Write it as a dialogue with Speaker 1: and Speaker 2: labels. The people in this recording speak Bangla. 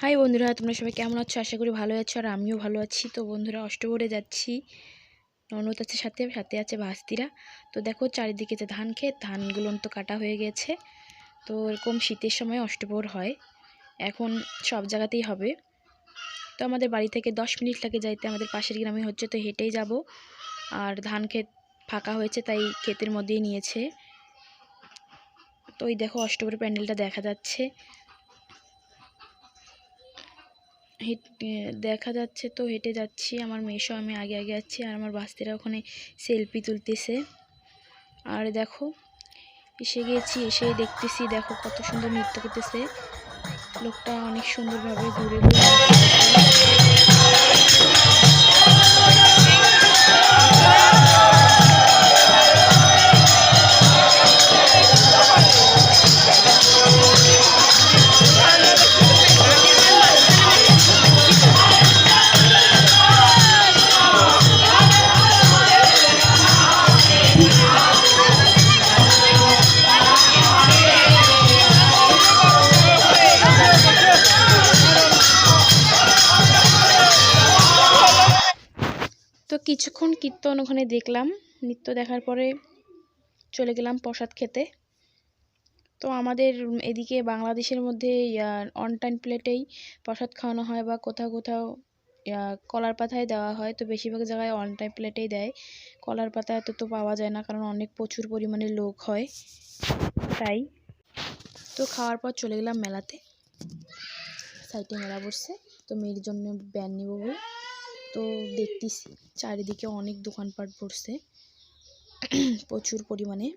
Speaker 1: হাই বন্ধুরা, তোমরা সবাই কেমন আছো? আশা করি ভালো আছো, আর আমিও ভালো আছি। তো বন্ধুরা, অষ্টপ্রহরে যাচ্ছি। ননদ আছে, সাথে সাথে আছে ভাস্তিরা। তো দেখো চারিদিকে যে ধান ক্ষেত, ধানগুলো তো কাটা হয়ে গেছে। তো এরকম শীতের সময় অষ্টপ্রহর হয়, এখন সব জায়গাতেই হবে। তো আমাদের বাড়ি থেকে 10 মিনিট লাগে যাইতে, আমাদের পাশের গ্রামে হচ্ছে, তো হেঁটেই যাব। আর ধান ক্ষেত ফাঁকা হয়েছে, তাই ক্ষেতের মধ্যেই নিয়েছে। তো ওই দেখো অষ্টপ্রহরের প্যান্ডেলটা দেখা যাচ্ছে, দেখা যাচ্ছে। তো হেঁটে যাচ্ছি, আমার মেয়েসহ আমি আগে আগে যাচ্ছি, আর আমার বাস্তিরা ওখানে সেলফি তুলতেছে। আর দেখো এসে গিয়েছি, এসেই দেখতেছি দেখো কত সুন্দর নৃত্য করতেছে লোকটা, অনেক সুন্দরভাবে ঘুরে ঘুরে তো কিছুক্ষণ কীর্তন ওখানে দেখলাম, নৃত্য দেখার পরে চলে গেলাম প্রসাদ খেতে। তো আমাদের এদিকে বাংলাদেশের মধ্যে অন টাইম প্লেটেই প্রসাদ খাওয়ানো হয়, বা কোথাও কোথাও কলার পাতায় দেওয়া হয়। তো বেশিরভাগ জায়গায় অন টাইম প্লেটেই দেয়, কলার পাতা এত তো পাওয়া যায় না, কারণ অনেক প্রচুর পরিমাণে লোক হয় তাই। তো খাওয়ার পর চলে গেলাম মেলাতে, সাইডে মেলা বসছে, তো মেয়ের জন্য ব্যান নিব বলে। তো দেখতেছি চারিদিকে অনেক দোকানপাট বসছে প্রচুর পরিমাণে।